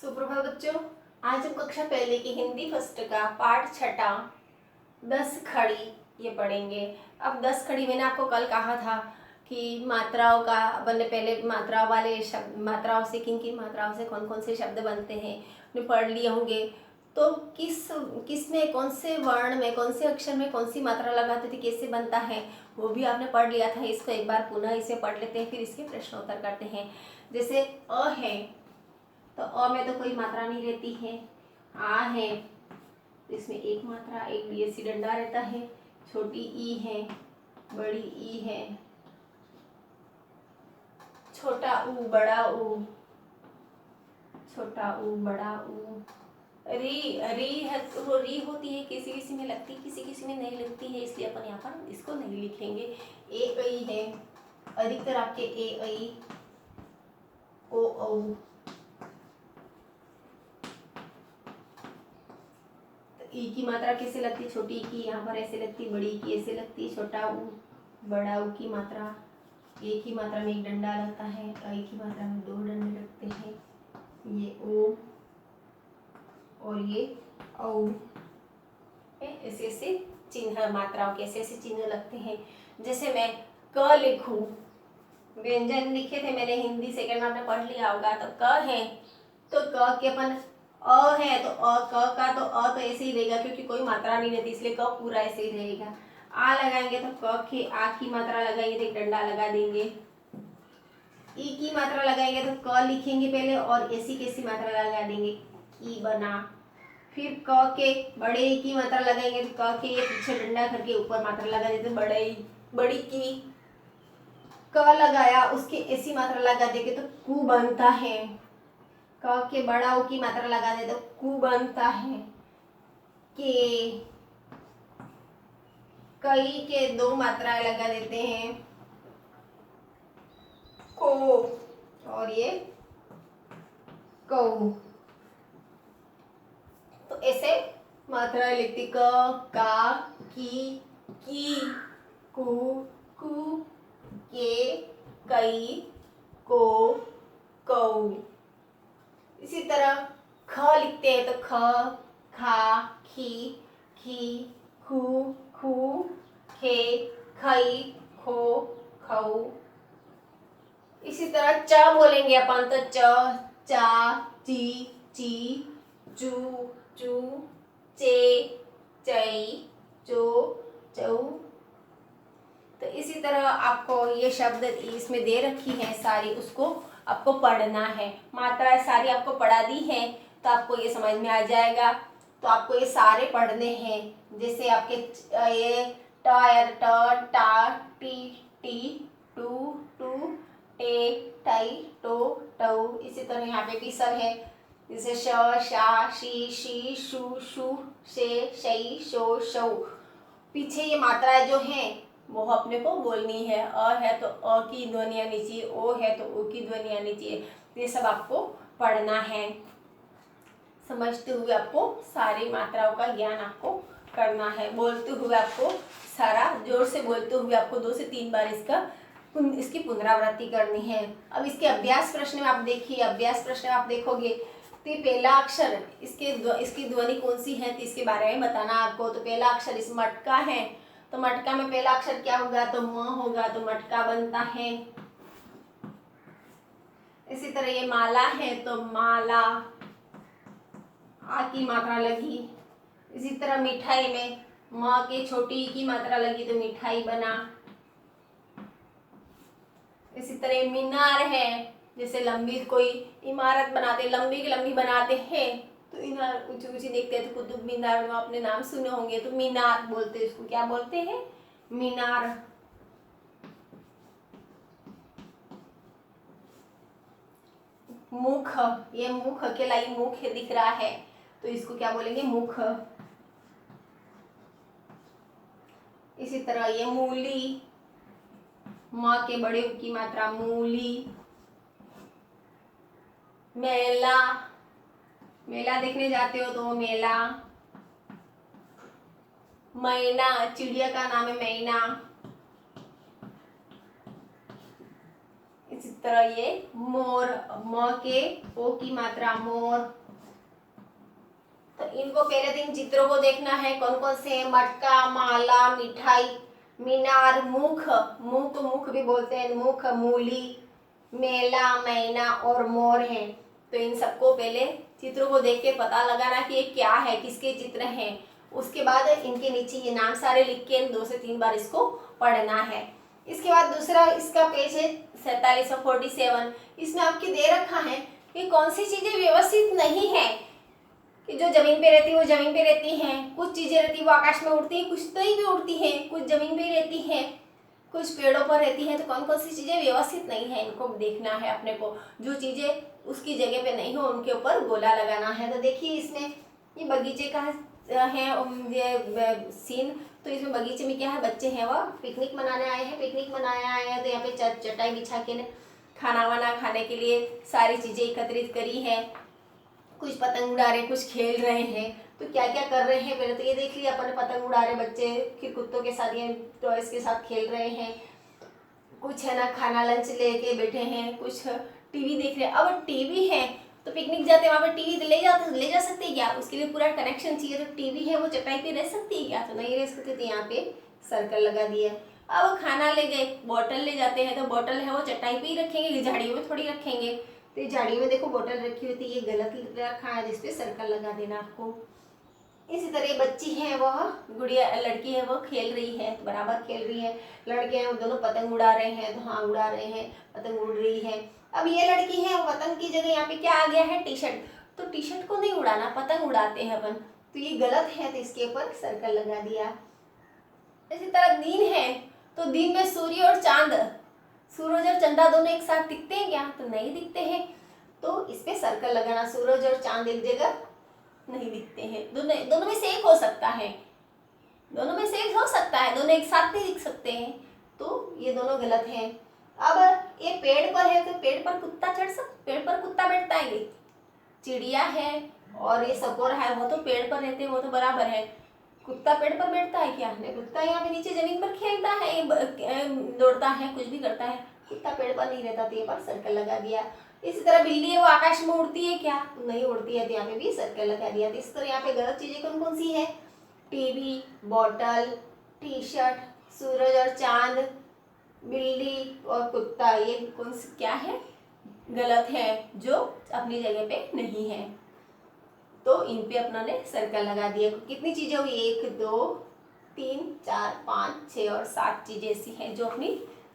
सुप्रभात बच्चों। आज हम कक्षा पहले की हिंदी फर्स्ट का पाठ छठा 10 खड़ी ये पढ़ेंगे। अब 10 खड़ी मैंने आपको कल कहा था कि मात्राओं का बनने पहले मात्रा वाले शब्द, मात्राओं से किन मात्राओं से कौन कौन से शब्द बनते हैं उन्हें पढ़ लिए होंगे। तो किस में कौन से वर्ण में कौन से अक्षर में कौन सी मात्रा लगाते थे, कैसे बनता है वो भी आपने पढ़ लिया था। इसको एक बार पुनः इसे पढ़ लेते हैं, फिर इसके प्रश्नोत्तर करते हैं। जैसे अ है तो अ में तो कोई मात्रा नहीं रहती है। आ है इसमें एक मात्रा, एक डीएससी डंडा रहता है। छोटी ई है, बड़ी ई है, छोटा ऊ बड़ा ऊ, छोटा ऊ बड़ा ऊ। री री है तो री होती है, किसी किसी में लगती किसी किसी में नहीं लगती है, इसलिए अपन यहाँ पर इसको नहीं लिखेंगे। ए ऐ है, अधिकतर आपके ए ऐ ओ औ। ई की मात्रा कैसे लगती, छोटी ई की यहाँ पर ऐसे लगती, बड़ी ई की ऐसे लगती, छोटा ऊ बड़ा ऊ की मात्रा एक ही मात्रा में एक डंडा लगता है, आई की मात्रा में दो डंडे लगते हैं। ये ओ और ये औ। ऐसे ऐसे चिन्ह मात्राओं के ऐसे ऐसे चिन्ह लगते हैं। जैसे मैं क लिखूं, व्यंजन लिखे थे मैंने हिंदी सेकंड में आपने पढ़ लिया होगा। तो क है तो क के अपन अ है तो अ क का तो अ तो ऐसे ही रहेगा क्योंकि कोई मात्रा नहीं रहती, इसलिए क पूरा ऐसे ही रहेगा। आ लगाएंगे तो क के आ की मात्रा लगाएंगे तो एक डंडा लगा देंगे। ई की मात्रा लगाएंगे तो क लिखेंगे पहले और ऐसी कैसी मात्रा लगा देंगे, ई बना। फिर क के बड़े ई की मात्रा लगाएंगे तो क के ये पीछे डंडा करके ऊपर मात्रा लगा देते बड़े ई। बड़ी की क लगाया उसके ऐसी मात्रा लगा देंगे तो कु बनता है। क के बड़ा ऊ की मात्रा लगा दे तो कु बनता है। के कई के दो मात्राएं लगा देते हैं, को और ये कौ। तो ऐसे मात्राएं लिखती क का की कु कु के कई को कौ। इसी तरह ख लिखते हैं तो ख खा खी खू खू खे खई खो खऊ। इसी तरह च बोलेंगे अपन तो च चा ची ची चू चू चे चई चो चौ। तो इसी तरह आपको ये शब्द इसमें दे रखी है सारी, उसको आपको पढ़ना है। मात्राएं सारी आपको पढ़ा दी है तो आपको ये समझ में आ जाएगा। तो आपको ये सारे पढ़ने हैं। जैसे आपके ये टायर ट टा टी टी टू टू टे टई टो टऊ। इसी तरह यहाँ पे भी सब है, जैसे श शा शी शी शु शु शे शई शो शौ। पीछे ये मात्राएं जो हैं वो अपने को बोलनी है। अ है तो अ की ध्वनि आनी चाहिए, ओ है तो ओ की ध्वनि आनी चाहिए। ये सब आपको पढ़ना है। समझते हुए आपको सारी मात्राओं का ज्ञान आपको करना है। बोलते हुए आपको सारा जोर से बोलते हुए आपको 2 से 3 बार इसकी पुनरावृत्ति करनी है। अब इसके अभ्यास प्रश्न में आप देखिए, अभ्यास प्रश्न में आप देखोगे तो पहला अक्षर इसकी ध्वनि कौन सी है तो इसके बारे में बताना आपको। तो पहला अक्षर इस मटका है तो मटका में पहला अक्षर क्या होगा तो म होगा, तो मटका बनता है। इसी तरह ये माला है तो माला, आ की मात्रा लगी। इसी तरह मिठाई में म के छोटी की मात्रा लगी तो मिठाई बना। इसी तरह मीनार है, जैसे लंबी कोई इमारत बनाते, लंबी की लंबी बनाते हैं तो इनार ऊंची ऊंची देखते हैं तो कुतुब मीनार में आपने नाम सुने होंगे तो मीनार बोलते हैं। इसको क्या बोलते हैं, मीनार। मुख, ये मुख अकेला ही मुख दिख रहा है तो इसको क्या बोलेंगे, मुख। इसी तरह ये मूली, माँ के बड़े की मात्रा मूली। मेला, मेला देखने जाते हो तो मेला। मैना, चिड़िया का नाम है मैना। तरह ये मोर, म के ओ की मात्रा मोर। तो इनको पहले दिन चित्रों को देखना है, कौन कौन से, मटका, माला, मिठाई, मीनार, मुख, मुख भी बोलते हैं, मुख, मूली, मेला, मैना और मोर है। तो इन सबको पहले चित्रों को देख के पता लगाना कि ये क्या है, किसके चित्र हैं। उसके बाद इनके नीचे ये नाम सारे लिख के 2 से 3 बार इसको पढ़ना है। इसके बाद दूसरा इसका पेज है 4747। इसमें आपके दे रखा है कि कौन सी चीजें व्यवस्थित नहीं है, कि जो जमीन पे रहती है वो जमीन पे रहती हैं, कुछ चीजें रहती है वो आकाश में उड़ती है, कुछ कहीं भी उड़ती है, कुछ जमीन पे रहती है, कुछ पेड़ों पर रहती है। तो कौन कौन सी चीजें व्यवस्थित नहीं है इनको देखना है अपने को। जो चीजें उसकी जगह पे नहीं हो उनके ऊपर गोला लगाना है। तो देखिए इसमें ये बगीचे का है ये सीन। तो इसमें बगीचे में क्या है, बच्चे हैं वह पिकनिक मनाने आए हैं, तो यहाँ पे चटाई बिछा के खाना वाना खाने के लिए सारी चीजें एकत्रित करी है। कुछ पतंग उड़ा रहे, कुछ खेल रहे हैं। तो क्या क्या कर रहे हैं पहले तो ये देख लिया अपन, पतंग उड़ा रहे बच्चे, फिर कुत्तों के साथ ये टॉयज के साथ खेल रहे हैं, कुछ है ना खाना लंच लेके बैठे हैं, कुछ टीवी देख रहे हैं। अब टीवी है तो पिकनिक जाते हैं वहाँ पर टीवी ले जा सकते हैं क्या, उसके लिए पूरा कनेक्शन चाहिए। तो टीवी है वो चटाई पे रह सकती है क्या, तो नहीं रह सकती। तो यहाँ पे सर्कल लगा दिया। अब खाना ले गए, बॉटल ले जाते हैं, तो बॉटल है वो चटाई पे ही रखेंगे, झाड़ियों में थोड़ी रखेंगे। तो ये झाड़ियों में देखो बॉटल रखी हुई थी, ये गलत रखा है, जिसपे सर्कल लगा देना आपको। इसी तरह बच्ची है वह गुड़िया लड़की है वो खेल रही है, तो बराबर खेल रही है। लड़के हैं वो दोनों पतंग उड़ा रहे हैं, तो हाँ उड़ा रहे हैं, पतंग उड़ रही है। अब ये लड़की है वो पतंग की जगह यहाँ पे क्या आ गया है, टी शर्ट। तो टी शर्ट को नहीं उड़ाना, पतंग उड़ाते हैं अपन, तो ये गलत है, तो इसके ऊपर सर्कल लगा दिया। इसी तरह दिन है, तो दिन में सूर्य और चांद, सूरज और चंदा दोनों एक साथ दिखते हैं क्या, तो नहीं दिखते हैं। तो इस पे सर्कल लगाना, सूरज और चांद एक जगह नहीं दिखते हैं। दोनों में से एक हो सकता है, दोनों में से एक हो सकता है, दोनों एक साथ नहीं दिख सकते हैं। तो ये दोनों गलत हैं। अब ये पेड़ पर है, तो पेड़ पर कुत्ता बैठता है, ये चिड़िया है और ये सपोरा है, वो तो पेड़ पर रहते हैं, वो तो बराबर है। कुत्ता पेड़ पर बैठता है क्या, नहीं। कुत्ता यहाँ पे नीचे जमीन पर खेलता है, दौड़ता है, कुछ भी करता है, कुत्ता पेड़ पर नहीं रहता। तो ये पर सर्कल लगा दिया। इसी तरह बिल्ली है वो आकाश में उड़ती है क्या, तो नहीं उड़ती है, तो यहाँ पे भी सर्कल लगा दिया। तो इस तरह यहाँ पे गलत चीजें कौन कौन सी है, टीवी, बॉटल, टी शर्ट, सूरज और चांद, बिल्ली और कुत्ता, ये कौन सी क्या है, गलत है, जो अपनी जगह पे नहीं है। तो इन पे अपना ने सर्कल लगा दिया। कितनी चीजें हुई, 1 2 3 4 5 6 और 7 चीजें ऐसी हैं जो अपनी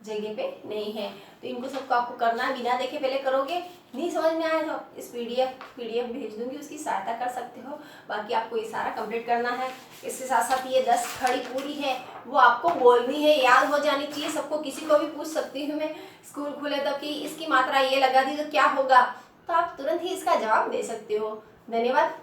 जगह पे नहीं है। तो इनको सबको आपको करना है, बिना देखे पहले करोगे। नहीं समझ में आया तो आप इस पीडीएफ भेज दूंगी, उसकी सहायता कर सकते हो। बाकी आपको ये सारा कंप्लीट करना है। इसके साथ साथ ये 10 खड़ी पूरी है वो आपको बोलनी है, याद हो जानी चाहिए सबको। किसी को भी पूछ सकती हूँ मैं स्कूल खुले तो कि इसकी मात्रा ये लगा दी तो क्या होगा, तो आप तुरंत ही इसका जवाब दे सकते हो। धन्यवाद।